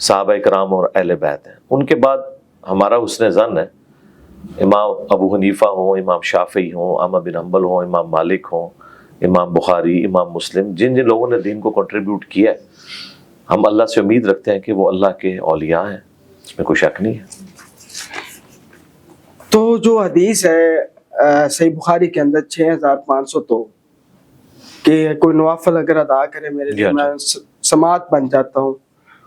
صحابہ کرام اور اہل بیت ہیں. ان کے بعد ہمارا حسن ظن ہے امام ابو حنیفہ ہوں، امام شافعی ہوں، احمد بن حنبل ہوں، امام مالک ہوں، امام بخاری، امام مسلم، جن جن لوگوں نے دین کو کنٹریبیوٹ کیا ہے، ہم اللہ سے امید رکھتے ہیں کہ وہ اللہ کے اولیاء ہیں، اس میں کوئی شک نہیں ہے. تو جو حدیث ہے صحیح بخاری کے اندر 6500 تو کہ کوئی نوافل اگر ادا کرے میرے لیے میں سماعت بن جاتا ہوں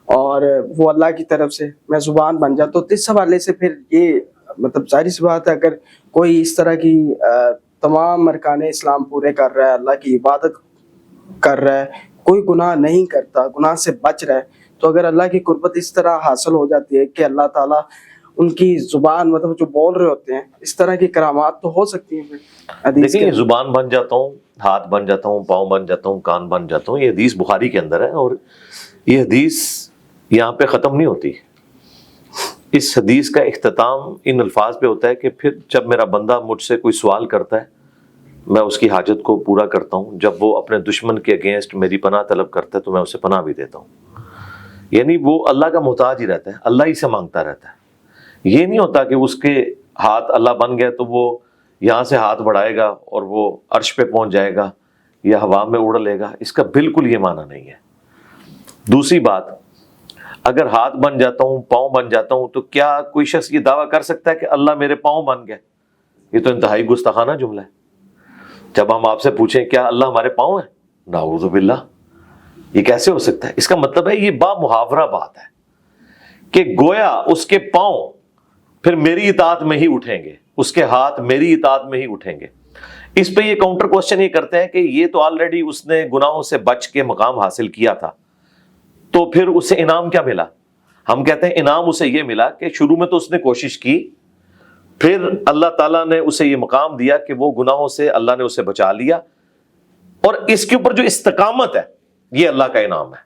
اور وہ اللہ کی طرف سے میں زبان بن جاتا ہوں. تو اس حوالے سے پھر یہ مطلب ظاہر سی بات ہے اگر کوئی اس طرح کی تمام ارکان اسلام پورے کر رہا ہے، اللہ کی عبادت کر رہا ہے، کوئی گناہ نہیں کرتا، گناہ سے بچ رہا ہے، تو اگر اللہ کی قربت اس طرح حاصل ہو جاتی ہے کہ اللہ تعالیٰ ان کی زبان مطلب جو بول رہے ہوتے ہیں، اس طرح کی کرامات تو ہو سکتی ہیں. دیکھیں زبان بن جاتا ہوں، ہاتھ بن جاتا ہوں، پاؤں بن جاتا ہوں، کان بن جاتا ہوں، یہ حدیث بخاری کے اندر ہے اور یہ حدیث یہاں پہ ختم نہیں ہوتی. اس حدیث کا اختتام ان الفاظ پہ ہوتا ہے کہ پھر جب میرا بندہ مجھ سے کوئی سوال کرتا ہے میں اس کی حاجت کو پورا کرتا ہوں، جب وہ اپنے دشمن کے اگینسٹ میری پناہ طلب کرتا ہے تو میں اسے پناہ بھی دیتا ہوں. یعنی وہ اللہ کا محتاج ہی رہتا ہے، اللہ ہی سے مانگتا رہتا ہے. یہ نہیں ہوتا کہ اس کے ہاتھ اللہ بن گئے تو وہ یہاں سے ہاتھ بڑھائے گا اور وہ عرش پہ پہنچ جائے گا یا ہوا میں اڑ لے گا، اس کا بالکل یہ معنی نہیں ہے. دوسری بات، اگر ہاتھ بن جاتا ہوں، پاؤں بن جاتا ہوں، تو کیا کوئی شخص یہ دعویٰ کر سکتا ہے کہ اللہ میرے پاؤں بن گئے؟ یہ تو انتہائی گستاخانہ جملہ ہے. جب ہم آپ سے پوچھیں کیا اللہ ہمارے پاؤں ہیں، نعوذ باللہ، یہ کیسے ہو سکتا ہے؟ اس کا مطلب ہے یہ با محاورہ بات ہے کہ گویا اس کے پاؤں پھر میری اطاعت میں ہی اٹھیں گے، اس کے ہاتھ میری اطاعت میں ہی اٹھیں گے. اس پہ یہ کاؤنٹر کوسچن یہ کرتے ہیں کہ یہ تو آلریڈی اس نے گناہوں سے بچ کے مقام حاصل کیا تھا، تو پھر اسے انعام کیا ملا؟ ہم کہتے ہیں انعام اسے یہ ملا کہ شروع میں تو اس نے کوشش کی، پھر اللہ تعالیٰ نے اسے یہ مقام دیا کہ وہ گناہوں سے اللہ نے اسے بچا لیا، اور اس کے اوپر جو استقامت ہے یہ اللہ کا انعام ہے.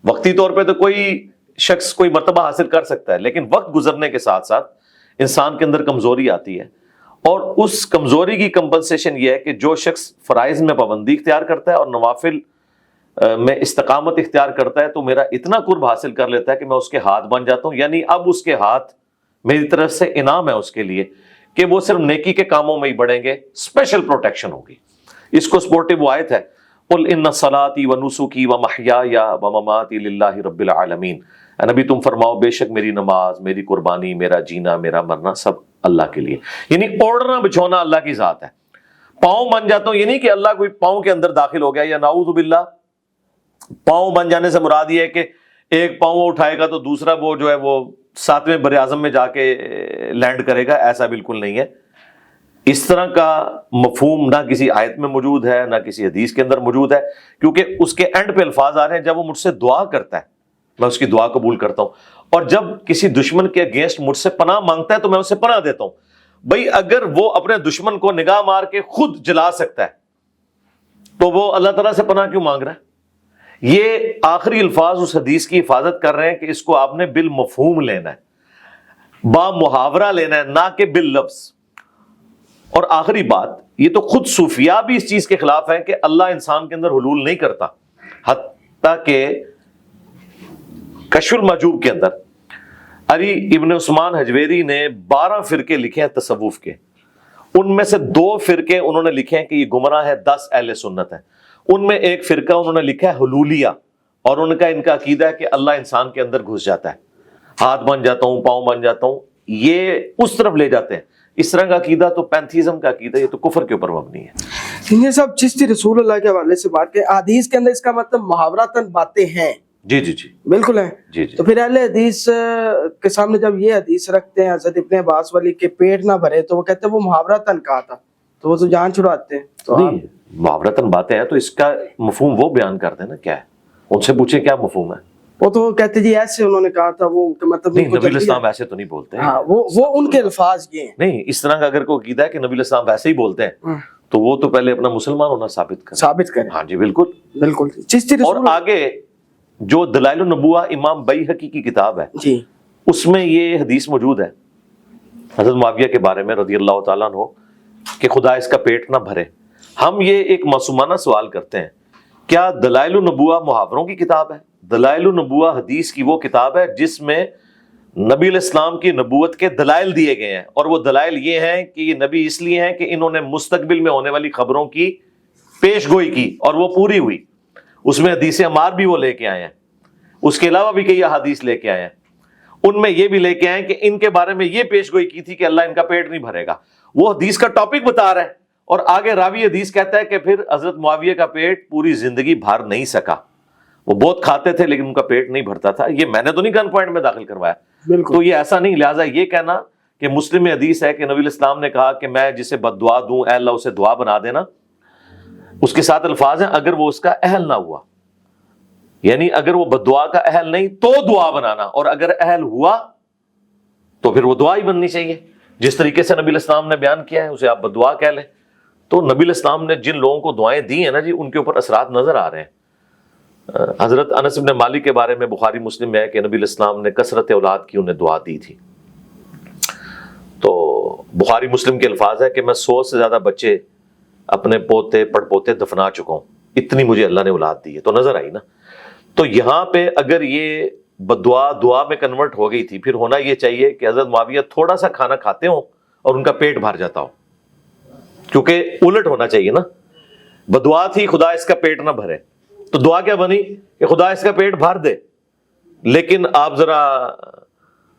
وقتی طور پہ تو کوئی شخص کوئی مرتبہ حاصل کر سکتا ہے، لیکن وقت گزرنے کے ساتھ ساتھ انسان کے اندر کمزوری آتی ہے، اور اس کمزوری کی کمپنسیشن یہ ہے کہ جو شخص فرائض میں پابندی اختیار کرتا ہے اور نوافل میں استقامت اختیار کرتا ہے تو میرا اتنا قرب حاصل کر لیتا ہے کہ میں اس کے ہاتھ بن جاتا ہوں. یعنی اب اس کے ہاتھ میری طرف سے انعام ہے اس کے لیے کہ وہ صرف نیکی کے کاموں میں ہی بڑھیں گے، اسپیشل پروٹیکشن ہوگی. اس کو سپورٹیو آیت ہے، قل ان صلاتي ونسكي ومحياي ومماتي لله رب العالمین. نبی تم فرماؤ بے شک میری نماز، میری قربانی، میرا جینا، میرا مرنا سب اللہ کے لیے. یعنی اوڑھنا بچھونا اللہ کی ذات ہے. پاؤں بن جاتا ہوں یہ نہیں کہ اللہ کوئی پاؤں کے اندر داخل ہو گیا، یا نعوذ باللہ پاؤں بن جانے سے مراد یہ ہے کہ ایک پاؤں وہ اٹھائے گا تو دوسرا وہ جو ہے وہ 7ویں بر اعظم میں جا کے لینڈ کرے گا. ایسا بالکل نہیں ہے. اس طرح کا مفہوم نہ کسی آیت میں موجود ہے نہ کسی حدیث کے اندر موجود ہے، کیونکہ اس کے اینڈ پہ الفاظ آ رہے ہیں جب وہ مجھ سے دعا کرتا ہے میں اس کی دعا قبول کرتا ہوں، اور جب کسی دشمن کے اگینسٹ مجھ سے پناہ مانگتا ہے تو میں اسے پناہ دیتا ہوں. بھائی اگر وہ اپنے دشمن کو نگاہ مار کے خود جلا سکتا ہے تو وہ اللہ تعالیٰ سے پناہ کیوں مانگ رہا ہے؟ یہ آخری الفاظ اس حدیث کی حفاظت کر رہے ہیں کہ اس کو آپ نے بالمفہوم لینا ہے، با محاورہ لینا ہے، نہ کہ باللفظ. اور آخری بات، یہ تو خود صوفیاء بھی اس چیز کے خلاف ہے کہ اللہ انسان کے اندر حلول نہیں کرتا. حتیٰ کہ کشف المحجوب کے اندر علی ابن عثمان حجویری نے 12 فرقے لکھے ہیں تصوف کے. ان میں سے 2 فرقے انہوں نے لکھے ہیں کہ یہ گمراہ ہے، 10 اہل سنت ہیں. ان میں ایک فرقہ انہوں نے لکھا ہے حلولیہ، اور ان کا عقیدہ ہے کہ اللہ انسان کے اندر گھس جاتا ہے، ہاتھ بن جاتا ہوں، پاؤں بن جاتا ہوں. یہ اس طرف لے جاتے ہیں. اس طرح کا عقیدہ تو پینتھیزم کا عقیدہ، یہ تو کفر کے اوپر مبنی ہے. یہ سب چشتی رسول اللہ کے حوالے سے بات کہ حدیث کے اندر اس کا مطلب محاوراتن باتیں ہیں. جی جی جی بالکل ہیں. جی جی. تو پھر اہل حدیث کے سامنے جب یہ حدیث رکھتے ہیں حضرت ابن عباس والی کے پیٹ نہ بھرے تو وہ کہتے ہیں وہ محاوراتن کہا تھا، تو وہ تو جان چھڑاتے ہیں. تو محاوراتن باتیں ہیں تو اس کا مفہوم وہ بیان کرتے ہیں نا کیا ہے. ان سے پوچھیں کیا مفہوم ہے. وہ تو کہتے جی ایسے انہوں نے کہا تھا، وہ مطلب نہیں، نبی الاسلام ایسے تو نہیں بولتے ہیں. ہاں وہ ان کے الفاظ یہ ہیں. نہیں، اس طرح کا اگر کوئی عقیدہ ہے کہ نبی الاسلام ویسے ہی بولتے ہیں تو وہ تو پہلے اپنا مسلمان ہونا ثابت کریں. ہاں جی بالکل بالکل. چشتی رسول اور آگے جو دلائل النبوہ امام بیہقی کی کتاب ہے جی، اس میں یہ حدیث موجود ہے حضرت معاویہ کے بارے میں رضی اللہ تعالیٰ عنہ کہ خدا اس کا پیٹ نہ بھرے. ہم یہ ایک معصومانہ سوال کرتے ہیں، کیا دلائل النبوہ محاوروں کی کتاب ہے؟ دلائل النبوہ حدیث کی وہ کتاب ہے جس میں نبی علیہ السلام کی نبوت کے دلائل دیے گئے ہیں، اور وہ دلائل یہ ہیں کہ یہ نبی اس لیے ہیں کہ انہوں نے مستقبل میں ہونے والی خبروں کی پیش گوئی کی اور وہ پوری ہوئی۔ اس میں حدیث عمار بھی وہ لے کے آئے ہیں، اس کے علاوہ بھی کئی احادیث لے کے آئے ہیں، ان میں یہ بھی لے کے آئے ہیں کہ ان کے بارے میں یہ پیش گوئی کی تھی کہ اللہ ان کا پیٹ نہیں بھرے گا۔ وہ حدیث کا ٹاپک بتا رہا ہے، اور آگے راوی حدیث کہتا ہے کہ پھر حضرت معاویہ کا پیٹ پوری زندگی بھر نہیں سکا، وہ بہت کھاتے تھے لیکن ان کا پیٹ نہیں بھرتا تھا۔ یہ میں نے تو نہیں گن پوائنٹ میں داخل کروایا، تو یہ ایسا نہیں۔ لہٰذا یہ کہنا کہ مسلم میں حدیث ہے کہ نبی علیہ السلام نے کہا کہ میں جسے بد دعا دوں اے اللہ اسے دعا بنا دینا، اس کے ساتھ الفاظ ہیں اگر وہ اس کا اہل نہ ہوا، یعنی اگر وہ بد دعا کا اہل نہیں تو دعا بنانا، اور اگر اہل ہوا تو پھر وہ دعا ہی بننی چاہیے۔ جس طریقے سے نبی علیہ السلام نے بیان کیا ہے اسے آپ بد دعا کہہ لیں۔ تو نبی علیہ السلام نے جن لوگوں کو دعائیں دی ہیں نا جی، ان کے اوپر اثرات نظر آ رہے ہیں۔ حضرت انس بن مالک کے بارے میں بخاری مسلم میں ہے کہ نبی علیہ السلام نے کثرت اولاد کی انہیں دعا دی تھی۔ تو بخاری مسلم کے الفاظ ہے کہ میں 100 سے زیادہ بچے اپنے پوتے پڑ پوتے دفنا چکا ہوں، اتنی مجھے اللہ نے اولاد دی ہے۔ تو نظر آئی نا۔ تو یہاں پہ اگر یہ بدعا دعا میں کنورٹ ہو گئی تھی، پھر ہونا یہ چاہیے کہ حضرت معاویہ تھوڑا سا کھانا کھاتے ہوں اور ان کا پیٹ بھر جاتا ہو، کیونکہ الٹ ہونا چاہیے نا۔ بدعا تھی خدا اس کا پیٹ نہ بھرے، تو دعا کیا بنی کہ خدا اس کا پیٹ بھر دے۔ لیکن آپ ذرا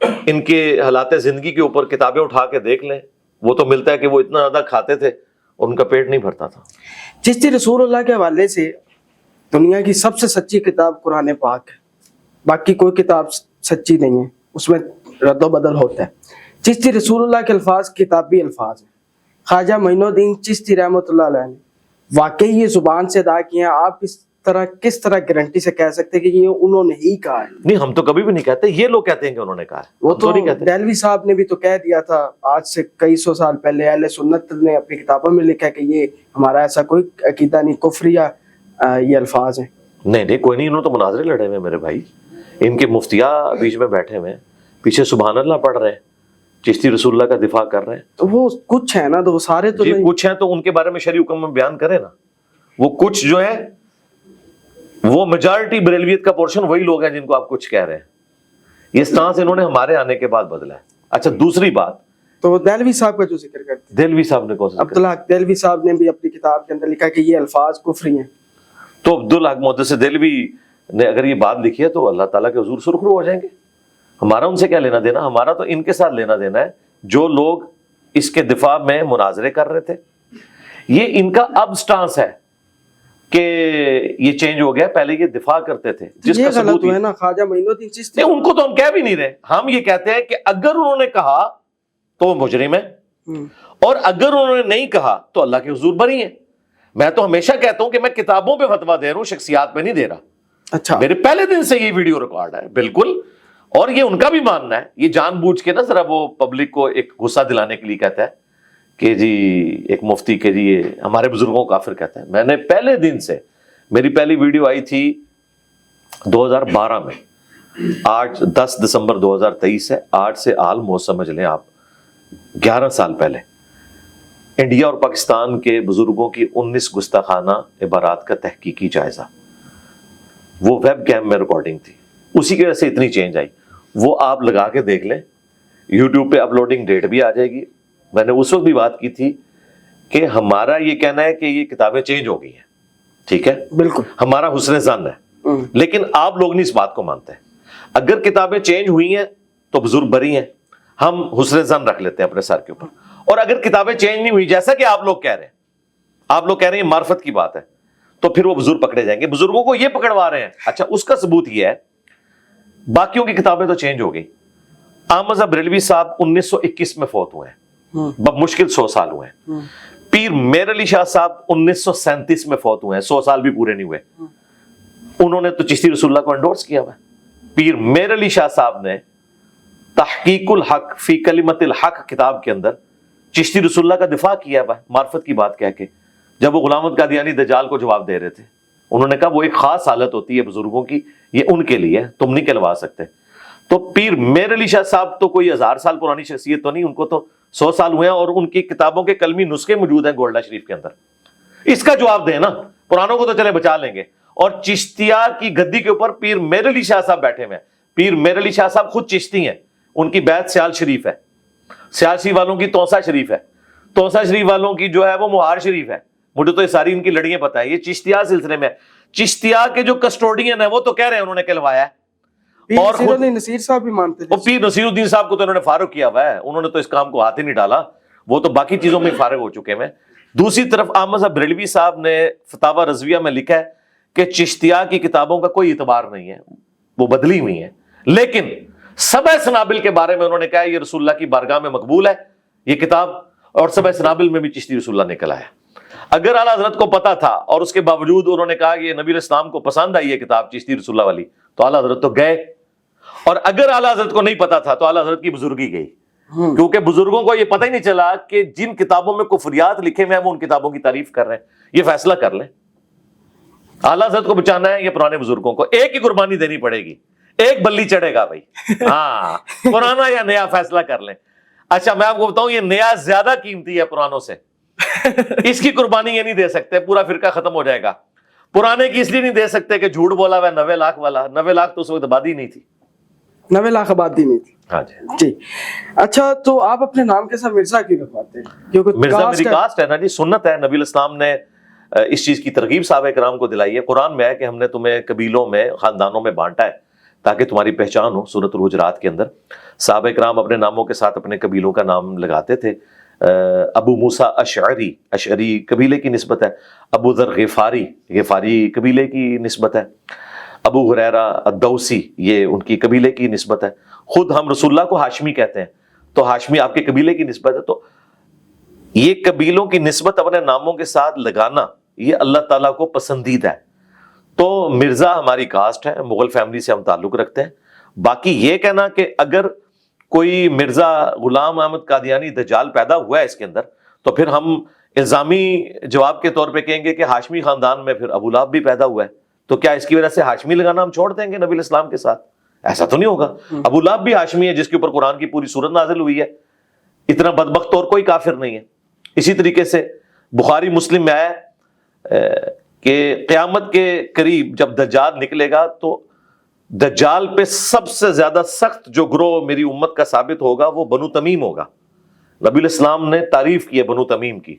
ان کے حالات زندگی کے اوپر کتابیں اٹھا کے دیکھ لیں، وہ تو ملتا ہے کہ وہ اتنا زیادہ کھاتے تھے اور ان کا پیٹ نہیں بھرتا تھا۔ چشتی رسول اللہ کے حوالے سے دنیا کی سب سے سچی کتاب قرآن پاک ہے، باقی کوئی کتاب سچی نہیں ہے، اس میں رد و بدل ہوتا ہے۔ چشتی رسول اللہ کے الفاظ کتابی الفاظ ہیں۔ خواجہ معین الدین چشتی رحمۃ اللہ علیہ نے واقعی یہ زبان سے ادا کیے ہیں۔ آپ کس طرح گارنٹی سے کہہ سکتے کہ یہ انہوں نے ہی کہا ہے؟ نہیں، ہم تو کبھی بھی نہیں کہتے، یہ لوگ کہتے ہیں کہ انہوں نے کہا ہے، وہ تو نہیں کہتے۔ دہلوی صاحب نے بھی تو کہہ دیا تھا آج سے کئی سو سال پہلے، اہل سنت نے اپنی کتابوں میں لکھا کہ یہ ہمارا ایسا کوئی عقیدہ نہیں، کفریہ یہ الفاظ ہیں۔ نہیں کوئی نہیں، انہوں نے تو مناظرے لڑے ہوئے میرے بھائی، ان کے مفتیاں بیچ میں بیٹھے ہوئے ہیں، پیچھے سبحان اللہ پڑھ رہے ہیں، چشتی رسول اللہ کا دفاع کر رہے ہیں۔ تو وہ کچھ ہے نا، تو وہ سارے تو نہیں۔ کچھ ہیں تو ان کے بارے میں شرعی حکم میں بیان کرے نا۔ وہ کچھ جو ہے وہ میجارٹی بریلویت کا پورشن وہی لوگ ہیں جن کو آپ کچھ کہہ رہے ہیں۔ یہ سٹانس انہوں نے ہمارے آنے کے بعد بدلا ہے۔ اچھا دوسری بات، تو دہلوی صاحب کا جو ذکر کرتے ہیں، دہلوی صاحب نے کون سا عبدالحق دہلوی صاحب نے بھی اپنی کتاب کے اندر لکھا کہ یہ الفاظ کفری ہیں۔ تو عبدالحق محدث دہلوی نے اگر یہ بات لکھی ہے تو اللہ تعالیٰ کے حضور سرخرو ہو جائیں گے۔ ہمارا ان سے کیا لینا دینا؟ ہمارا تو ان کے ساتھ لینا دینا ہے جو لوگ اس کے دفاع میں مناظرے کر رہے تھے۔ یہ ان کا اب سٹانس ہے کہ یہ چینج ہو گیا، پہلے یہ دفاع کرتے تھے، جس کا ثبوت ہے نا خواجہ معین الدین چشتی۔ ان کو تو ہم کہہ بھی نہیں رہے، ہم یہ کہتے ہیں کہ اگر انہوں نے کہا تو وہ مجرم ہے، اور اگر انہوں نے نہیں کہا تو اللہ کے حضور بری ہیں۔ میں تو ہمیشہ کہتا ہوں کہ میں کتابوں پہ فتویٰ دے رہا ہوں، شخصیات پہ نہیں دے رہا۔ اچھا، میرے پہلے دن سے یہ ویڈیو ریکارڈ ہے بالکل، اور یہ ان کا بھی ماننا ہے۔ یہ جان بوجھ کے نا ذرا وہ پبلک کو ایک غصہ دلانے کے لیے کہتا ہے کہ جی ایک مفتی کے جی یہ ہمارے بزرگوں کو کافر کہتا ہے۔ میں نے پہلے دن سے، میری پہلی ویڈیو آئی تھی 2012 میں، آج 10 دسمبر 2023 ہے، آج سے آلموسٹ سمجھ لیں آپ 11 سال پہلے انڈیا اور پاکستان کے بزرگوں کی 19 گستاخانہ عبارات کا تحقیقی جائزہ، وہ ویب کیم میں ریکارڈنگ تھی، اسی کی وجہ سے اتنی چینج آئی۔ وہ آپ لگا کے دیکھ لیں، یوٹیوب پہ اپلوڈنگ ڈیٹ بھی آ جائے گی۔ میں نے اس وقت بھی بات کی تھی کہ ہمارا یہ کہنا ہے کہ یہ کتابیں چینج ہو گئی ہیں، ٹھیک ہے، بالکل ہمارا حسن ظن ہے، لیکن آپ لوگ نہیں اس بات کو مانتے۔ اگر کتابیں چینج ہوئی ہیں تو بزرگ بری ہیں، ہم حسن ظن رکھ لیتے ہیں اپنے سر کے اوپر، اور اگر کتابیں چینج نہیں ہوئی جیسا کہ آپ لوگ کہہ رہے ہیں، آپ لوگ کہہ رہے ہیں معرفت کی بات ہے، تو پھر وہ بزرگ پکڑے جائیں گے۔ بزرگوں کو یہ پکڑوا رہے ہیں۔ اچھا اس کا ثبوت یہ ہے، باقیوں کی کتابیں تو چینج ہو گئی۔ احمد صاحب بریلوی صاحب 1921 میں فوت ہوئے ہیں، بمشکل 100 سال ہوئے ہیں۔ پیر میر علی شاہ صاحب 1937 میں فوت ہوئے ہیں، 100 سال بھی پورے نہیں ہوئے۔ انہوں نے تو چشتی رسول اللہ کو انڈورس کیا ہوا ہے۔ پیر میر علی شاہ صاحب نے تحقیق الحق فی کلمت الحق کتاب کے اندر چشتی رسول اللہ کا دفاع کیا ہوا ہے، معرفت کی بات کہہ کے، جب وہ غلام احمد قادیانی دجال کو جواب دے رہے تھے۔ انہوں نے کہا وہ ایک خاص حالت ہوتی ہے بزرگوں کی، یہ ان کے لیے، تم نہیں کہلوا سکتے۔ تو پیر میر علی شاہ صاحب تو کوئی 1000 سال پرانی شخصیت تو نہیں، ان کو تو 100 سال ہوئے ہیں، اور ان کی کتابوں کے کلمی نسخے موجود ہیں گولڈا شریف کے اندر۔ اس کا جواب دیں نا، پرانوں کو تو چلے بچا لیں گے، اور چشتیہ کی گدی کے اوپر پیر میر علی شاہ صاحب بیٹھے ہوئے ہیں. پیر میر علی شاہ صاحب خود چشتی ہیں, ان کی بیت سیال شریف ہے, سیال شریف والوں کی توسا شریف ہے, توسا شریف والوں کی جو ہے وہ مہار شریف ہے. مجھے تو یہ ساری ان کی لڑیاں پتہ ہے. یہ چشتیہ سلسلے میں, چشتیہ کے جو کسٹوڈین ہیں وہ تو کہہ رہے ہیں انہوں نے کہلوایا ہے, اور پیر نصیر صاحب بھی مانتے تھے. پیر نصیر الدین صاحب کو تو انہوں نے فارغ کیا ہوا ہے, انہوں نے تو اس کام کو ہاتھ ہی نہیں ڈالا, وہ تو باقی چیزوں میں فارغ ہو چکے ہیں. دوسری طرف احمد صاحب بریلوی صاحب نے فتاوی رضویہ میں لکھا ہے کہ چشتیہ کی کتابوں کا کوئی اعتبار نہیں ہے, وہ بدلی ہوئی ہیں, لیکن سبع سنابل کے بارے میں انہوں نے کہا یہ رسول اللہ کی بارگاہ میں مقبول ہے یہ کتاب, اور سبع سنابل میں بھی چشتی رسول اللہ نکل آیا. اگر اعلیٰ حضرت کو پتا تھا اور اس کے باوجود انہوں نے کہا کہ یہ نبی اسلام کو پسند آئی ہے کتاب چشتی رسول اللہ والی, تو اعلیٰ حضرت تو گئے, اور اگر اعلیٰ حضرت کو نہیں پتا تھا تو اعلیٰ حضرت کی بزرگی گئی, کیونکہ بزرگوں کو یہ پتہ ہی نہیں چلا کہ جن کتابوں میں کفریات لکھے ہوئے ہیں وہ ان کتابوں کی تعریف کر رہے ہیں. یہ فیصلہ کر لیں, اعلیٰ حضرت کو بچانا ہے یا پرانے بزرگوں کو؟ ایک ہی قربانی دینی پڑے گی, ایک بلی چڑھے گا بھائی, ہاں پرانا یا نیا فیصلہ کر لیں. اچھا میں آپ کو بتاؤں, یہ نیا زیادہ قیمتی ہے پرانوں سے, اس کی قربانی یہ نہیں دے سکتے, پورا فرقہ ختم ہو جائے گا. پرانے کی اس لیے نہیں دے سکتے کہ جھوٹ بولا ہوا 90 لاکھ والا, 90 لاکھ تو اس وقت آبادی نہیں تھی, 90 لاکھ آبادی نہیں تھی. ہاں جی. اچھا تو آپ اپنے نام کے ساتھ مرزا کیوں رکھواتے ہیں؟ مرزا میری کاسٹ ہے نا جی, سنت ہے. نبی الاسلام نے اس چیز کی ترغیب صحابہ کرام کو دلائی ہے. قرآن میں ہے کہ ہم نے تمہیں قبیلوں میں خاندانوں میں بانٹا ہے تاکہ تمہاری پہچان ہو. سورۃ الحجرات کے اندر صحابہ کرام اپنے ناموں کے ساتھ اپنے قبیلوں کا نام لگاتے تھے. ابو موسیٰ اشعری, اشعری قبیلے کی نسبت ہے. ابو ذر غفاری, غفاری قبیلے کی نسبت ہے. ابو ہریرہ الدوسی, یہ ان کی قبیلے کی نسبت ہے. خود ہم رسول اللہ کو ہاشمی کہتے ہیں, تو ہاشمی آپ کے قبیلے کی نسبت ہے. تو یہ قبیلوں کی نسبت اپنے ناموں کے ساتھ لگانا یہ اللہ تعالیٰ کو پسندیدہ ہے. تو مرزا ہماری کاسٹ ہے, مغل فیملی سے ہم تعلق رکھتے ہیں. باقی یہ کہنا کہ اگر کوئی مرزا غلام احمد قادیانی دجال پیدا ہوا ہے اس کے اندر, تو پھر ہم الزامی جواب کے طور پہ کہیں گے کہ ہاشمی خاندان میں پھر ابو لہب بھی پیدا ہوا ہے, تو کیا اس کی وجہ سے ہاشمی لگانا ہم چھوڑ دیں گے نبی الاسلام کے ساتھ؟ ایسا تو نہیں ہوگا. ابو لہب بھی ہاشمی ہے جس کے اوپر قرآن کی پوری سورت نازل ہوئی ہے. اتنا بدبخت اور کوئی کافر نہیں ہے. اسی طریقے سے بخاری مسلم میں آیا کہ قیامت کے قریب جب دجال نکلے گا تو دجال پہ سب سے زیادہ سخت جو گروہ میری امت کا ثابت ہوگا وہ بنو تمیم ہوگا. نبی الاسلام نے تعریف کی ہے بنو تمیم کی,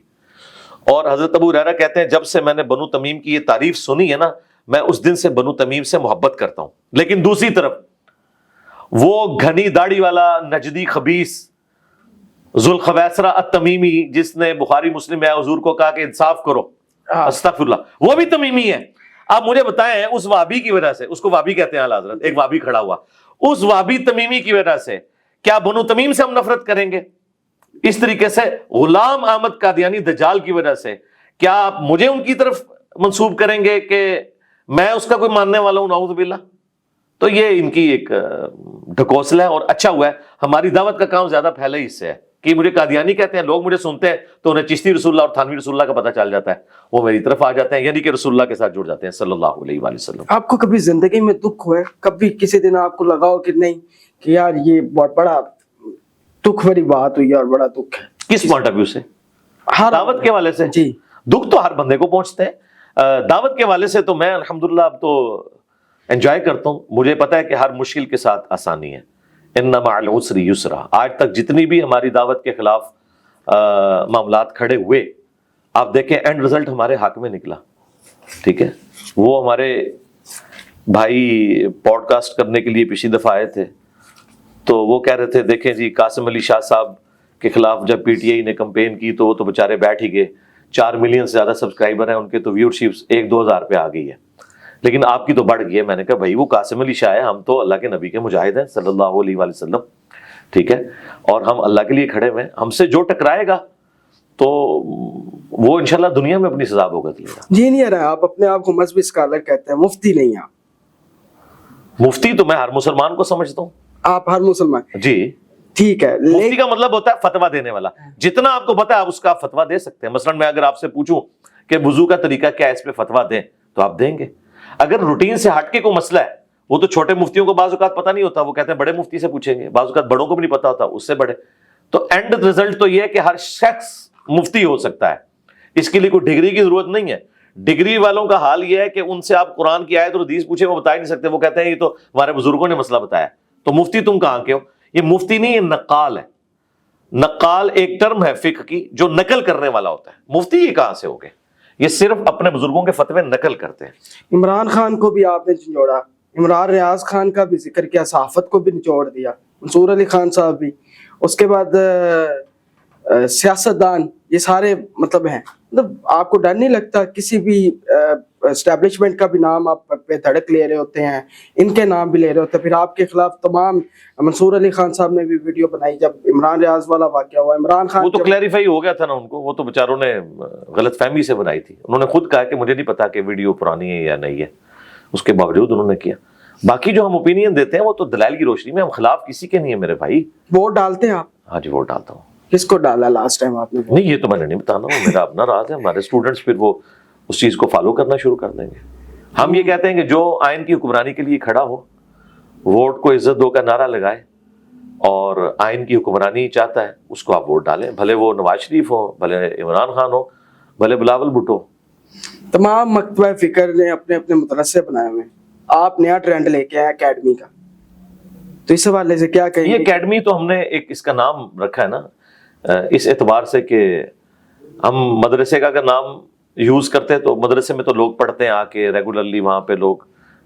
اور حضرت ابو ہریرہ کہتے ہیں جب سے میں نے بنو تمیم کی یہ تعریف سنی ہے نا, میں اس دن سے بنو تمیم سے محبت کرتا ہوں. لیکن دوسری طرف وہ گھنی داڑھی والا نجدی خبیث ذوالخویسرہ التمیمی جس نے بخاری مسلم میں حضور کو کہا کہ انصاف کرو, استغفر اللہ, وہ بھی تمیمی ہے. آپ مجھے بتائیں اس وابی کی وجہ سے, اس کو وابی کہتے ہیں اعلیٰ حضرت, ایک وابی کھڑا ہوا, اس وابی تمیمی کی وجہ سے کیا بنو تمیم سے ہم نفرت کریں گے؟ اس طریقے سے غلام احمد قادیانی دجال کی وجہ سے کیا آپ مجھے ان کی طرف منسوب کریں گے کہ میں اس کا کوئی ماننے والا ہوں؟ نعوذ باللہ. تو یہ ان کی ایک ڈھکوسل ہے, اور اچھا ہوا ہے ہماری دعوت کا کام زیادہ پھیلے ہی اس سے ہے کہ مجھے قادیانی کہتے ہیں, لوگ مجھے سنتے ہیں تو انہیں چشتی رسول اللہ اور تھانوی رسول اللہ کا پتہ چل جاتا ہے, وہ میری طرف آ جاتے ہیں, یعنی کہ رسول اللہ کے ساتھ جڑ جاتے ہیں صلی اللہ علیہ وآلہ وسلم. آپ کو کبھی زندگی میں دکھ ہوا ہے, کبھی کسی دن آپ کو لگا ہو کہ نہیں کہ یار یہ بہت بڑا دکھ بھری بات ہوئی اور بڑا دکھ ہے؟ کس پوائنٹ آف ویو سے؟ دعوت کے حوالے سے؟ جی. دکھ تو ہر بندے کو پہنچتے ہیں. دعوت کے حوالے سے تو میں الحمدللہ اب تو انجوائے کرتا ہوں. مجھے پتا ہے کہ ہر مشکل کے ساتھ آسانی ہے. ان مع العسر یسرا. آج تک جتنی بھی ہماری دعوت کے خلاف معاملات کھڑے ہوئے, آپ دیکھیں اینڈ رزلٹ ہمارے حق میں نکلا. ٹھیک ہے, وہ ہمارے بھائی پوڈ کاسٹ کرنے کے لیے پچھلی دفعہ آئے تھے, تو وہ کہہ رہے تھے دیکھیں جی قاسم علی شاہ صاحب کے خلاف جب پی ٹی آئی نے کمپین کی تو وہ تو بےچارے بیٹھ ہی گئے. 4 ملین سے زیادہ سبسکرائبر ہیں ان کے, تو ویورشپس 1-2 ہزار پہ آ گئی ہے, لیکن آپ کی تو بڑھ گئی ہے. میں نے کہا بھائی وہ قاسم علی شاہ ہے, ہم تو اللہ کے نبی کے مجاہد ہیں صلی اللہ علیہ وآلہ وسلم. ٹھیک ہے, اور ہم اللہ کے لیے کھڑے ہوئے ہیں. ہم سے جو ٹکرائے گا تو وہ انشاءاللہ دنیا میں اپنی سزا بھگت لے گا. جی نہیں رہا, آپ اپنے آپ کو مذہبی اسکالر کہتے ہیں, مفتی نہیں آپ. مفتی تو میں ہر مسلمان کو سمجھتا ہوں. آپ ہر مسلمان؟ جی ٹھیک ہے. مفتی کا مطلب ہوتا ہے فتویٰ دینے والا. جتنا آپ کو پتا ہے آپ اس کا فتویٰ دے سکتے ہیں. مثلا میں اگر آپ سے پوچھوں کہ وضو کا طریقہ کیا ہے, اس پہ فتویٰ دیں, تو آپ دیں گے. اگر روٹین سے ہٹ کے کوئی مسئلہ ہے, وہ تو چھوٹے مفتیوں کو بعض اوقات پتہ نہیں ہوتا, وہ کہتے ہیں بڑے مفتی سے پوچھیں گے. بعض اوقات بڑوں کو بھی نہیں پتا ہوتا, اس سے بڑے. تو اینڈ رزلٹ تو یہ ہے کہ ہر شخص مفتی ہو سکتا ہے. اس کے لیے کوئی ڈگری کی ضرورت نہیں ہے. ڈگری والوں کا حال یہ ہے کہ ان سے آپ قرآن کی آیت اور حدیث پوچھے وہ بتا ہی نہیں سکتے. وہ کہتے ہیں یہ تو ہمارے بزرگوں نے مسئلہ بتایا. تو مفتی تم کہاں کے ہو؟ یہ مفتی نہیں، یہ نقال ہے. نقال ایک ٹرم ہے فقہ کی جو نقل کرنے والا ہوتا ہے. مفتی یہ کہاں سے ہو گئے؟ یہ صرف اپنے بزرگوں کے فتوے نقل کرتے ہیں. عمران خان کو بھی آپ نے نچوڑا، عمران ریاض خان کا بھی ذکر کیا، صحافت کو بھی نچوڑ دیا، منصور علی خان صاحب بھی، اس کے بعد سیاستدان، یہ سارے مطلب ہیں. مطلب آپ کو ڈر نہیں لگتا کسی بھی اسٹیبلشمنٹ کا بھی نام آپ پہ دھڑک لے رہے ہوتے ہیں، ان کے نام بھی لے رہے ہوتے ہیں، پھر آپ کے خلاف تمام، منصور علی خان صاحب نے بھی ویڈیو بنائی جب عمران ریاض والا واقعہ ہوا، عمران خان وہ تو کلیریفائی ہو گیا تھا نا ان کو، وہ تو بیچاروں نے غلط فہمی سے بنائی تھی. انہوں نے خود کہا کہ مجھے نہیں پتا کہ ویڈیو پرانی ہے یا نہیں ہے، اس کے باوجود انہوں نے کیا. باقی جو ہم اوپینین دیتے ہیں وہ تو دلائل کی روشنی میں، ہم خلاف کسی کے نہیں ہیں میرے بھائی. ووٹ ڈالتے ہیں آپ؟ ہاں جی ووٹ ڈالتا ہوں. کس کو ڈالا لاسٹ ٹائم آپ نے؟ نہیں یہ تو میں نے نہیں بتانا، وہ میرا اپنا راز ہے. ہمارے اسٹوڈنٹس پھر وہ اس چیز کو فالو کرنا شروع کر دیں گے. ہم یہ کہتے ہیں کہ جو آئین کی حکمرانی کے لیے کھڑا ہو، ووٹ کو عزت دو کا نعرہ لگائے اور آئین کی حکمرانی چاہتا ہے اس کو آپ ووٹ ڈالیں، بھلے وہ نواز شریف ہو، بھلے عمران خان ہو، بھلے بلاول بھٹو. تمام مکتبہ فکر نے اپنے اپنے مدرسے بنائے ہوئے ہیں، آپ نیا ٹرینڈ لے کے آئے اکیڈمی کا، تو اس حوالے سے کیا کہیں؟ یہ اکیڈمی تو ہم نے ایک اس کا نام رکھا ہے نا اس اعتبار سے کہ ہم مدرسے کا اگر نام یوز کرتے ہیں تو مدرسے میں تو لوگ پڑھتے ہیں آ کے ریگولرلی، وہاں پہ لوگ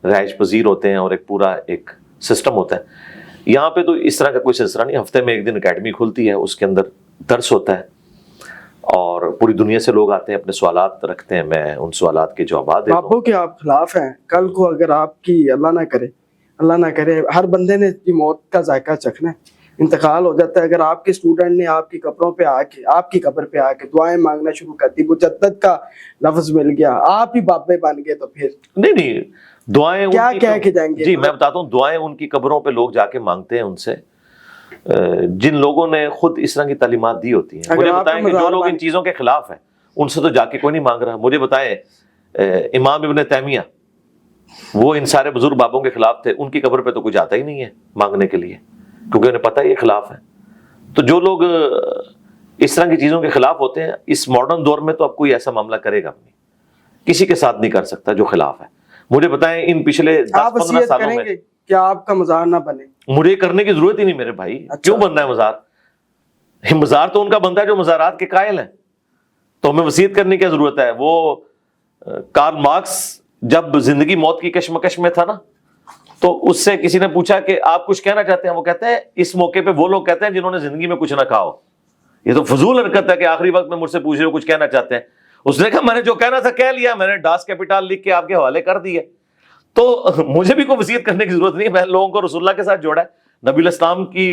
رہائش پذیر ہوتے ہیں اور ایک پورا ایک سسٹم ہوتا ہے. یہاں پہ تو اس طرح کا کوئی سلسلہ نہیں. ہفتے میں ایک دن اکیڈمی کھلتی ہے، اس کے اندر درس ہوتا ہے اور پوری دنیا سے لوگ آتے ہیں، اپنے سوالات رکھتے ہیں، میں ان سوالات کے جوابات دیتا ہوں. باپو کے آپ خلاف ہیں، کل کو اگر آپ کی اللہ نہ کرے ہر بندے نے موت کا ذائقہ چکھنا ہے، انتقال ہو جاتا ہے، اگر آپ کے اسٹوڈنٹ نے آپ کی قبروں پہ آ کے، آپ کی قبر پہ آ کے دعائیں مانگنا شروع کر دی، مجدد کا لفظ مل گیا، آپ ہی بابے بن گئے، تو پھر نہیں دعائیں کیا کہہ کے جائیں گے؟ جی میں بتاتا ہوں، دعائیں ان کی قبروں پہ لوگ جا کے مانگتے ہیں ان سے جن لوگوں نے خود اس طرح کی تعلیمات دی ہوتی ہیں. مجھے بتائیں کہ جو لوگ ان چیزوں کے خلاف ہیں ان سے تو جا کے کوئی نہیں مانگ رہا. مجھے بتائیں امام ابن تیمیہ، وہ ان سارے بزرگ بابوں کے خلاف تھے، ان کی قبر پہ تو کوئی جاتا ہی نہیں ہے مانگنے کے لیے، کیونکہ انہیں پتہ ہے یہ خلاف ہے. تو جو لوگ اس طرح کی چیزوں کے خلاف ہوتے ہیں اس ماڈرن دور میں تو اب کوئی ایسا معاملہ کرے گا نہیں، کسی کے ساتھ نہیں کر سکتا جو خلاف ہے. مجھے بتائیں ان پچھلے 10-15 سالوں میں کیا آپ کا مزار نہ بنے؟ مجھے کرنے کی ضرورت ہی نہیں میرے بھائی. کیوں بننا ہے مزار؟ مزار تو ان کا بنتا ہے جو مزارات کے قائل ہیں، تو ہمیں وصیت کرنے کی ضرورت ہے. وہ کارل مارکس جب زندگی موت کی کشمکش میں تھا نا، تو اس سے کسی نے پوچھا کہ آپ کچھ کہنا چاہتے ہیں؟ وہ کہتے ہیں اس موقع پہ وہ لوگ کہتے ہیں جنہوں نے زندگی میں کچھ نہ کہا ہو. یہ تو فضول حرکت ہے کہ آخری وقت میں مجھ سے پوچھ رہے ہو کچھ کہنا چاہتے ہیں. اس نے کہا میں نے جو کہنا تھا کہہ لیا، میں نے ڈاس کیپیٹال لکھ کے آپ کے حوالے کر دیے. تو مجھے بھی کوئی وصیت کرنے کی ضرورت نہیں. میں لوگوں کو رسول اللہ کے ساتھ جوڑا ہے. نبی الاسلام کی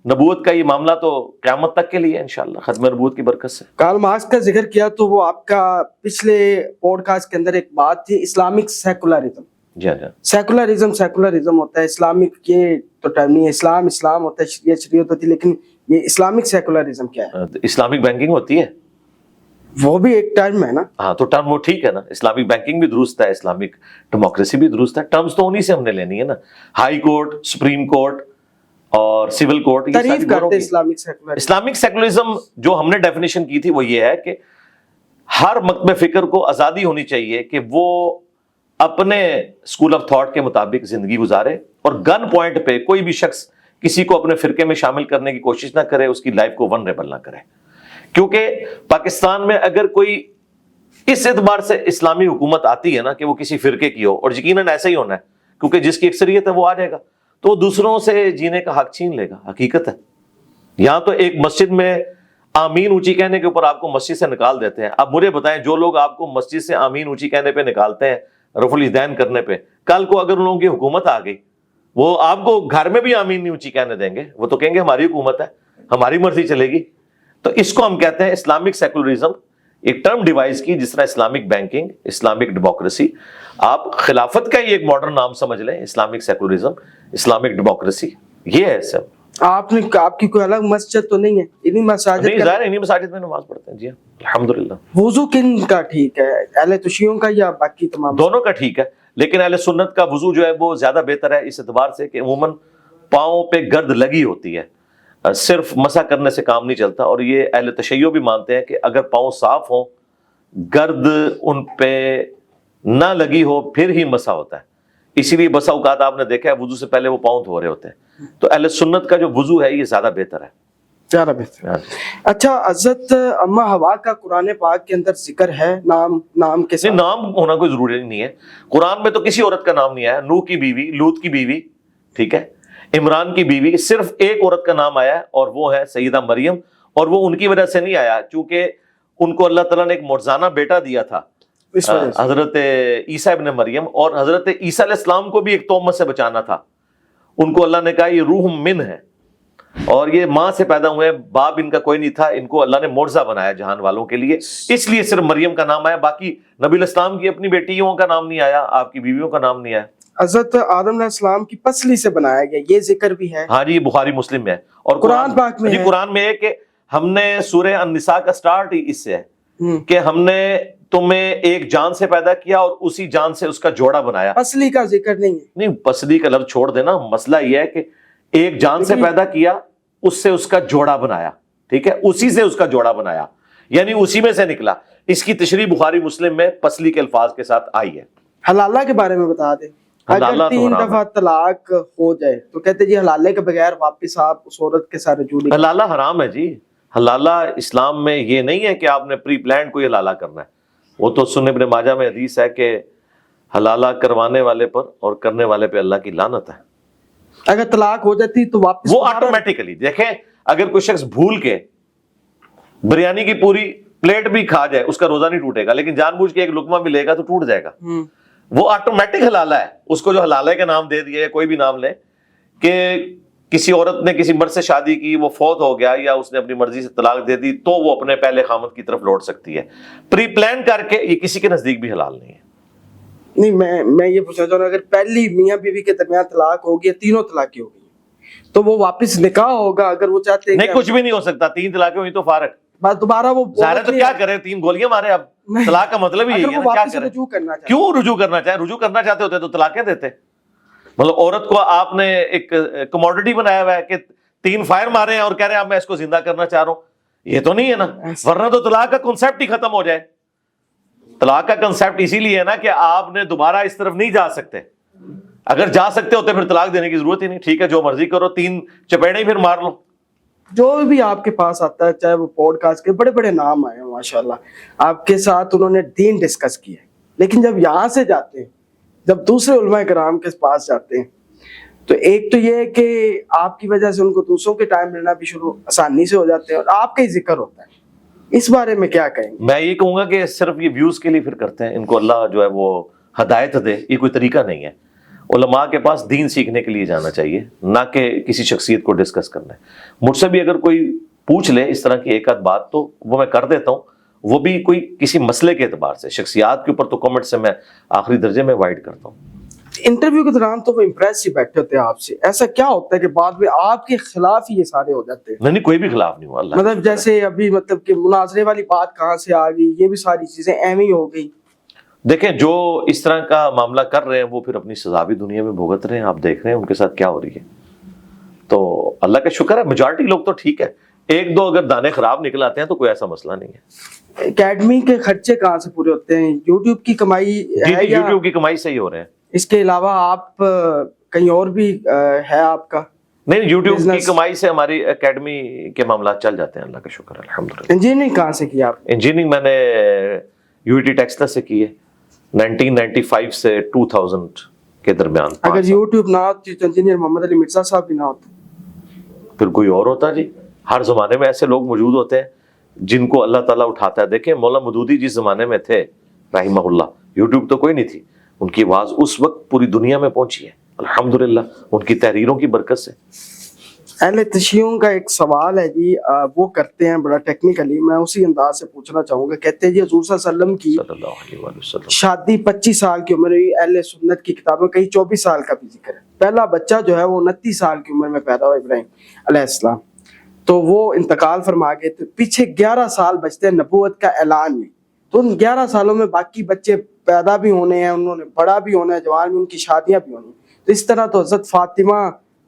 نبوت کا یہ معاملہ تو قیامت تک کے لیے انشاءاللہ ختم نبوت کی برکت سے. کارل مارکس کا ذکر کیا تو وہ آپ کا پچھلے پوڈ کاسٹ کے اندر ایک بات تھی، اسلامک سیکولرزم. جی ہاں. سیکولرزم ہوتا ہے، اسلامک یہ تو ٹرم نہیں ہے. اسلام ہوتا ہے، شریعت ہوتی ہے، لیکن یہ اسلامک سیکولرزم کیا ہے؟ اسلامک بینکنگ ہوتی ہے، وہ بھی ایک ٹرم ہے نا. ہاں تو ٹرم وہ ٹھیک ہے نا. اسلامک بینکنگ بھی درست ہے، اسلامک ڈیموکریسی بھی درست ہے. ٹرمز تو انہی سے ہم نے لینی ہے نا. ہائی کورٹ، سپریم کورٹ اور سول کورٹ، تعریف کرتے اسلامک سیکولرزم. اسلامک سیکولرزم جو ہم نے ڈیفینیشن کی تھی وہ یہ ہے کہ ہر مکتب فکر کو آزادی ہونی چاہیے کہ وہ اپنے اسکول آف تھاٹ کے مطابق زندگی گزارے اور گن پوائنٹ پہ کوئی بھی شخص کسی کو اپنے فرقے میں شامل کرنے کی کوشش نہ کرے، اس کی لائف کو ونریبل نہ کرے. کیونکہ پاکستان میں اگر کوئی اس اعتبار سے اسلامی حکومت آتی ہے نا کہ وہ کسی فرقے کی ہو، اور یقیناً ایسا ہی ہونا ہے کیونکہ جس کی اکثریت ہے وہ آ جائے گا، تو وہ دوسروں سے جینے کا حق چھین لے گا. حقیقت ہے. یہاں تو ایک مسجد میں آمین اونچی کہنے کے اوپر آپ کو مسجد سے نکال دیتے ہیں. اب مجھے بتائیں جو لوگ آپ کو مسجد سے آمین اونچی کہنے پہ نکالتے ہیں، رفع الیدین کرنے پہ، کل کو اگر ان لوگوں کی حکومت آ گئی، وہ آپ کو گھر میں بھی آمین نہیں اونچی کہنے دیں گے. وہ تو کہیں گے ہماری حکومت ہے، ہماری مرضی چلے گی. تو اس کو ہم کہتے ہیں اسلامک سیکولرزم. ایک ٹرم ڈیوائز کی جس طرح اسلامک بینکنگ، اسلامک ڈیموکریسی، آپ خلافت کا ہی ایک ماڈرن نام سمجھ لیں. اسلامک سیکولرزم، اسلامک ڈیموکریسی، یہ ہے سب. آپ کی کوئی الگ مسجد تو نہیں ہے؟ انہی مساجد نہیں، ظاہر انہی مساجد میں نماز پڑھتے ہیں. جی الحمدللہ. وضو کن کا ٹھیک ہے، اہل توشیعوں کا یا باقی تمام؟ دونوں کا ٹھیک ہے، لیکن اہل سنت کا وضو جو ہے وہ زیادہ بہتر ہے اس اعتبار سے کہ عموماً پاؤں پہ گرد لگی ہوتی ہے، صرف مسح کرنے سے کام نہیں چلتا. اور یہ اہل تشیع بھی مانتے ہیں کہ اگر پاؤں صاف ہوں گرد ان پہ نہ لگی ہو پھر ہی مسا ہوتا ہے. اسی لیے بسا اوقات آپ نے دیکھا ہے وضو سے پہلے وہ پاؤں دھو رہے ہوتے ہیں. تو اہل سنت کا جو وضو ہے یہ زیادہ بہتر ہے. زیادہ بہتر. اچھا حضرت اما حوا کا قرآن پاک کے اندر ذکر ہے نام کے ساتھ؟ نام ہونا کوئی ضروری نہیں ہے. قرآن میں تو کسی عورت کا نام نہیں آیا. نوح کی بیوی، لوط کی بیوی، ٹھیک ہے، عمران کی بیوی، صرف ایک عورت کا نام آیا ہے اور وہ ہے سیدہ مریم. اور وہ ان کی وجہ سے نہیں آیا چونکہ ان کو اللہ تعالیٰ نے ایک معجزانہ بیٹا دیا تھا حضرت عیسیٰ ابن مریم، اور حضرت عیسیٰ علیہ السلام کو بھی ایک تہمت سے بچانا تھا. ان کو اللہ نے کہا یہ روح من ہے اور یہ ماں سے پیدا ہوئے، باپ ان کا کوئی نہیں تھا. ان کو اللہ نے معجزہ بنایا جہان والوں کے لیے، اس لیے صرف مریم کا نام آیا. باقی نبی علیہ السلام کی اپنی بیٹیوں کا نام نہیں آیا، آپ کی بیویوں کا نام نہیں آیا. حضرت آدم علیہ السلام کی پسلی سے بنایا گیا، یہ ذکر بھی ہے. ہاں جی، یہ بخاری مسلم میں ہے. اور قرآن پاک میں جی قرآن میں ہے کہ ہم نے سورہ النساء کا سٹارٹ ہی اس سے ہے کہ ہم نے تمہیں ایک جان سے پیدا کیا اور اسی جان سے اس کا جوڑا بنایا. پسلی کا ذکر نہیں ہے. نہیں، پسلی کا لفظ چھوڑ دینا. مسئلہ یہ ہے کہ ایک جان سے پیدا کیا، اس سے اس کا جوڑا بنایا، ٹھیک ہے، اسی سے اس کا جوڑا بنایا، یعنی اسی میں سے نکلا. اس کی تشریح بخاری مسلم میں پسلی کے الفاظ کے ساتھ آئی ہے. حلالہ کے بارے میں بتا دیں. اگر 3 دفعہ طلاق ہو جائے تو کہتے جی حلالے کے بغیر واپس آپ اس عورت کے ساتھ رجوع نہیں. حلالہ حرام ہے جی. حلالہ اسلام میں یہ نہیں ہے کہ آپ نے پری پلانڈ کوئی حلالہ کرنا ہے. وہ تو سنن ابن ماجہ میں حدیث ہے کہ حلالہ کروانے والے پر اور کرنے والے پہ اللہ کی لعنت ہے. اگر طلاق ہو جاتی تو واپس وہ آٹومیٹیکلی، دیکھیں اگر کوئی شخص بھول کے بریانی کی پوری پلیٹ بھی کھا جائے اس کا روزہ نہیں ٹوٹے گا، لیکن جان بوجھ کے ایک لقمہ بھی لے گا تو ٹوٹ جائے گا. وہ آٹومیٹک حلالہ ہے. اس کو جو حلالہ کا نام دے دیا، کوئی بھی نام لے، کہ کسی عورت نے کسی مرد سے شادی کی، وہ فوت ہو گیا یا اس نے اپنی مرضی سے طلاق دے دی، تو وہ اپنے پہلے خامد کی طرف لوٹ سکتی ہے. پری پلان کر کے یہ کسی کے نزدیک بھی حلال نہیں ہے. نہیں، میں یہ پوچھنا چاہوں اگر پہلی میاں بیوی کے درمیان طلاق ہوگی، تینوں طلاقیں ہوگی، تو وہ واپس نکاح ہوگا اگر وہ چاہتے ہیں؟ نہیں، کچھ بھی نہیں ہو سکتا. 3 طلاقیں ہوئی تو فارغ. بس دوبارہ وہ ظاہر تو کیا کرے، 3 گولیاں مارے. اب طلاق کا مطلب ہی یہی ہے نا، کیا کرے؟ کیوں رجوع کرنا چاہے؟ رجوع کرنا چاہتے ہوتے تو طلاقیں دیتے. مطلب عورت کو آپ نے ایک کموڈٹی بنایا ہوا ہے کہ 3 فائر مارے ہیں اور کہہ رہے ہیں اب میں اس کو زندہ کرنا چاہ رہا ہوں. یہ تو نہیں ہے نا، ورنہ تو طلاق کا کنسیپٹ ہی ختم ہو جائے. طلاق کا کنسیپٹ اسی لیے ہے نا کہ آپ نے دوبارہ اس طرف نہیں جا سکتے. اگر جا سکتے ہوتے پھر طلاق دینے کی ضرورت ہی نہیں. ٹھیک ہے، جو مرضی کرو، 3 چپیڑے ہی پھر مار لو. جو بھی آپ کے پاس آتا ہے، چاہے وہ پوڈ کاسٹ کے بڑے بڑے نام آئے ہیں ماشاءاللہ، آپ کے ساتھ انہوں نے دین ڈسکس کیا ہے، لیکن جب یہاں سے جاتے ہیں، جب دوسرے علماء کرام کے پاس جاتے ہیں، تو ایک تو یہ ہے کہ آپ کی وجہ سے ان کو دوسروں کے ٹائم لینا بھی شروع آسانی سے ہو جاتے ہیں اور آپ کا ہی ذکر ہوتا ہے. اس بارے میں کیا کہیں گے؟ میں یہ کہوں گا کہ صرف یہ ویوز کے لیے پھر کرتے ہیں. ان کو اللہ جو ہے وہ ہدایت دے. یہ کوئی طریقہ نہیں ہے. علماء کے پاس دین سیکھنے کے لیے جانا چاہیے، نہ کہ کسی شخصیت کو ڈسکس کرنا ہے. مجھ سے بھی اگر کوئی پوچھ لے اس طرح کی ایک آدھ بات تو وہ میں کر دیتا ہوں، وہ بھی کوئی کسی مسئلے کے اعتبار سے. شخصیات کے اوپر تو کمنٹ سے میں آخری درجے میں وائڈ کرتا ہوں. انٹرویو کے دوران تو وہ امپریس ہی بیٹھے ہوتے ہیں آپ سے. ایسا کیا ہوتا ہے کہ بعد میں آپ کے خلاف ہی یہ سارے ہو جاتے ہیں؟ نہیں، کوئی بھی خلاف نہیں ہوا. اللہ مطلب جیسے ابھی مطلب کہ مناظرے والی بات کہاں سے آ گئی، یہ بھی ساری چیزیں ایویں ہی ہو گئی. دیکھیں جو اس طرح کا معاملہ کر رہے ہیں وہ پھر اپنی سزا بھی دنیا میں بھگت رہے ہیں. آپ دیکھ رہے ہیں ان کے ساتھ کیا ہو رہی ہے. تو اللہ کا شکر ہے میجارٹی لوگ تو ٹھیک ہے. 1-2 اگر دانے خراب نکل آتے ہیں تو کوئی ایسا مسئلہ نہیں ہے. اکیڈمی کے خرچے کہاں سے پورے ہوتے ہیں؟ یوٹیوب کی کمائی ہے؟ یوٹیوب کی کمائی سے ہی ہو رہے ہیں. اس کے علاوہ آپ کہیں اور بھی ہے آپ کا؟ نہیں، یوٹیوب کی کمائی سے ہماری اکیڈمی کے معاملات چل جاتے ہیں. اللہ کا شکر ہے، الحمدللہ. انجینئرنگ کہاں سے کی آپ؟ انجینئرنگ میں نے UIT ٹیکسلا سے کی ہے 1995 سے 2000 کے درمیان. اگر یوٹیوب نہ ہوتی تو انجینئر محمد علی مرزا صاحب بھی نہ ہوتے؟ پھر کوئی اور ہوتا جی. ہر زمانے میں ایسے لوگ موجود ہوتے ہیں جن کو اللہ تعالیٰ اٹھاتا ہے. دیکھیں مولانا مودودی جس زمانے میں تھے رحمہ اللہ، یوٹیوب تو کوئی نہیں تھی. ان کی آواز اس وقت پوری دنیا میں پہنچی ہے الحمدللہ ان کی تحریروں کی برکت سے. اہل تشیعوں کا ایک سوال ہے جی، وہ کرتے ہیں بڑا ٹیکنیکلی، میں اسی انداز سے پوچھنا چاہوں گا. کہتے ہیں جی حضور صلی اللہ علیہ وسلم کی شادی 25 سال کی عمر ہوئی. اہل سنت کی کتابوں کہیں 24 سال کا بھی ذکر ہے. پہلا بچہ جو ہے وہ 29 سال کی عمر میں پیدا ہوا ابراہیم علیہ السلام. تو وہ انتقال فرما گئے. تو پیچھے 11 سال بچتے ہیں نبوت کا اعلان میں. تو ان 11 سالوں میں باقی بچے پیدا بھی ہونے ہیں، انہوں نے بڑا بھی ہونا ہے، جوان بھی، ان کی شادیاں بھی ہونی ہیں. تو اس طرح تو حضرت فاطمہ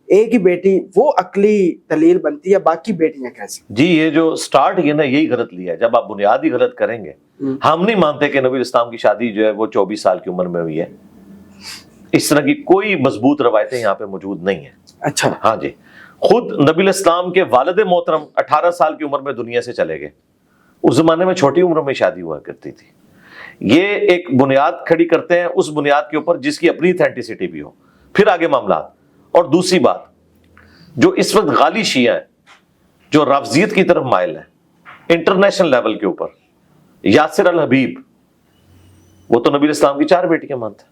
ایک ہی بیٹی وہ عقلی دلیل بنتی ہے، باقی بیٹیاں کیسے؟ جی یہ جو سٹارٹ ہے نا یہی غلط لیا ہے. جب آپ بنیاد ہی غلط کریں گے. ہم نہیں مانتے کہ نبی اسلام کی شادی جو ہے وہ 24 سال کی عمر میں ہوئی ہے. اس طرح کی کوئی مضبوط روایتیں یہاں پہ موجود نہیں ہیں. اچھا. ہاں جی، خود نبی اسلام کے والد محترم 18 سال کی عمر میں دنیا سے چلے گئے. اس زمانے میں چھوٹی عمر میں شادی ہوا کرتی تھی. یہ ایک بنیاد کھڑی کرتے ہیں اس بنیاد کے اوپر جس کی اپنی اتھینٹسٹی بھی ہو، پھر آگے معاملات. اور دوسری بات، جو اس وقت غالی شیعہ ہیں جو رافضیت کی طرف مائل ہیں انٹرنیشنل لیول کے اوپر، یاسر الحبیب وہ تو نبی اسلام کی 4 بیٹیاں مانتا ہے.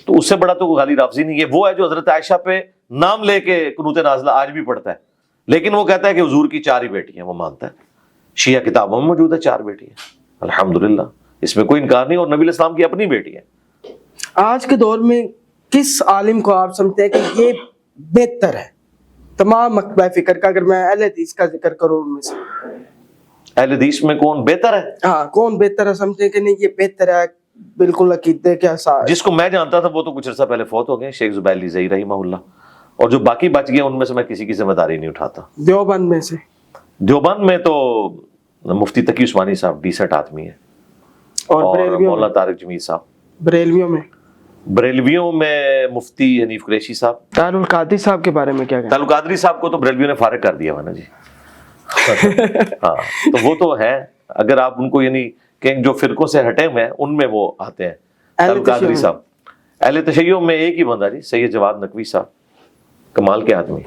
تو اس سے بڑا تو غالی رافضی نہیں ہے. وہ ہے جو حضرت عائشہ پہ نام لے کے قنوت نازلہ آج بھی پڑھتا ہے، لیکن وہ کہتا ہے کہ حضور کی 4 ہی بیٹیاں وہ مانتا ہے. شیعہ کتابوں میں موجود ہے 4 بیٹیاں الحمدللہ، اس میں کوئی انکار نہیں. اور نبی اسلام کی اپنی بیٹی ہے. آج کے دور میں کس عالم کو آپ سمجھتے ہیں کہ یہ بہتر ہے تمام مکتبہ فکر کا؟ اگر میں اہل حدیث کا ذکر کروں ان میں سے اہل حدیث میں کون بہتر ہے؟ ہاں کون بہتر ہے سمجھتے ہیں کہ نہیں یہ بہتر ہے بالکل عقیدے کے ساتھ؟ جس کو میں جانتا تھا وہ تو کچھ عرصہ پہلے فوت ہو گئے، شیخ زبیر علی رحمہ اللہ. اور جو باقی بچ گئے ان میں سے میں کسی کی ذمہ داری نہیں اٹھاتا. دیوبند میں سے؟ دیوبند میں تو مفتی تقی عثمانی صاحب ڈیسنٹ آدمی ہیں، اور مولانا طارق جمیل صاحب. بریلویوں میں؟ بریلویوں میں مفتی حنیف قریشی صاحب. تعال القادری صاحب کے بارے میں کیا کہیں؟ تعال القادری صاحب کو تو بریلویوں نے فارغ کر دیا ہوا نا جی. ہاں تو وہ تو ہے، اگر آپ ان کو یعنی کہ جو فرقوں سے ہٹے ہوئے ہیں ان میں وہ آتے ہیں. تعال القادری صاحب اہل تشیع میں ایک ہی بندہ جی، سید جواد نقوی صاحب، کمال کے آدمی.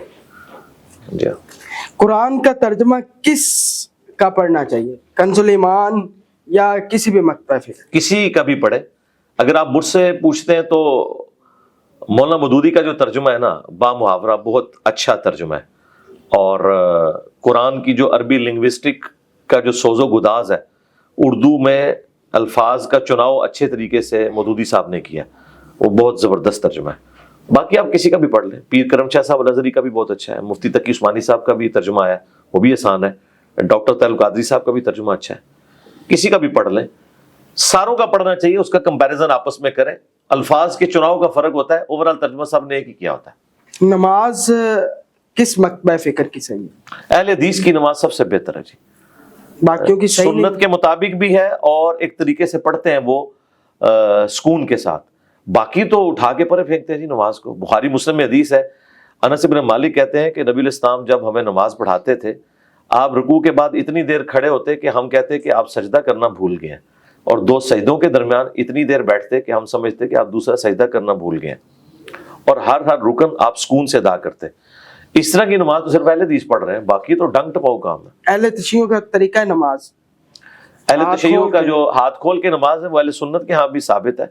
جی قرآن کا ترجمہ کس کا پڑھنا چاہیے، کنز الایمان یا کسی بھی مکتبہ فکر؟ کسی کا بھی پڑھے. اگر آپ مجھ سے پوچھتے ہیں تو مولانا مودودی کا جو ترجمہ ہے نا با محاورہ بہت اچھا ترجمہ ہے. اور قرآن کی جو عربی لنگوسٹک کا جو سوز و گداز ہے، اردو میں الفاظ کا چناؤ اچھے طریقے سے مودودی صاحب نے کیا، وہ بہت زبردست ترجمہ ہے. باقی آپ کسی کا بھی پڑھ لیں. پیر کرم شاہ صاحب الازہری کا بھی بہت اچھا ہے. مفتی تقی عثمانی صاحب کا بھی ترجمہ آیا وہ بھی آسان ہے. ڈاکٹر تعال القادری صاحب کا بھی ترجمہ اچھا ہے. کسی کا بھی پڑھ لیں، ساروں کا پڑھنا چاہیے. اس کا کمپیریزن آپس میں کریں. الفاظ کے چناؤ کا فرق ہوتا ہے، اوورال ترجمہ سب نے ایک ہی کیا ہوتا ہے. نماز کس مکتبہ فکر کی صحیح ہے؟ اہل حدیث کی نماز سب سے بہتر ہے جی. باقیوں کی صحیح سنت کے مطابق بھی ہے اور ایک طریقے سے پڑھتے ہیں وہ سکون کے ساتھ. باقی تو اٹھا کے پرے پھینکتے ہیں جی نماز کو. بخاری مسلم میں حدیث ہے، انس بن مالک کہتے ہیں کہ نبی الاسلام جب ہمیں نماز پڑھاتے تھے آپ رکوع کے بعد اتنی دیر کھڑے ہوتے کہ ہم کہتے کہ آپ سجدہ کرنا بھول گئے ہیں، اور 2 سجدوں کے درمیان اتنی دیر بیٹھتے کہ ہم سمجھتے کہ آپ دوسرا سجدہ کرنا بھول گئے ہیں، اور ہر رکن آپ سکون سے ادا کرتے. اس طرح کی نماز تو صرف اہل حدیث پڑھ رہے ہیں، باقی تو ڈنگ ٹپاؤ کام ہے. اہل تشیع کا طریقہ نماز، اہل تشیع کا جو ہاتھ کھول کے نماز ہے وہ اہل سنت کے ہاں بھی ثابت ہے.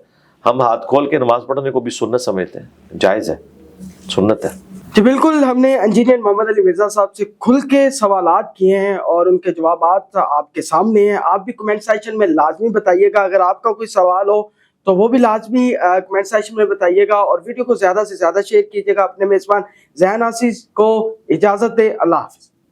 ہم ہاتھ کھول کے نماز پڑھنے کو بھی سنت سمجھتے ہیں، جائز ہے، سنت ہے. جی بالکل. ہم نے انجینئر محمد علی مرزا صاحب سے کھل کے سوالات کیے ہیں اور ان کے جوابات آپ کے سامنے ہیں. آپ بھی کمنٹ سیکشن میں لازمی بتائیے گا. اگر آپ کا کوئی سوال ہو تو وہ بھی لازمی کمنٹ سیکشن میں بتائیے گا، اور ویڈیو کو زیادہ سے زیادہ شیئر کیجیے گا. اپنے میزبان ذہن آصی کو اجازت دے. اللہ حافظ.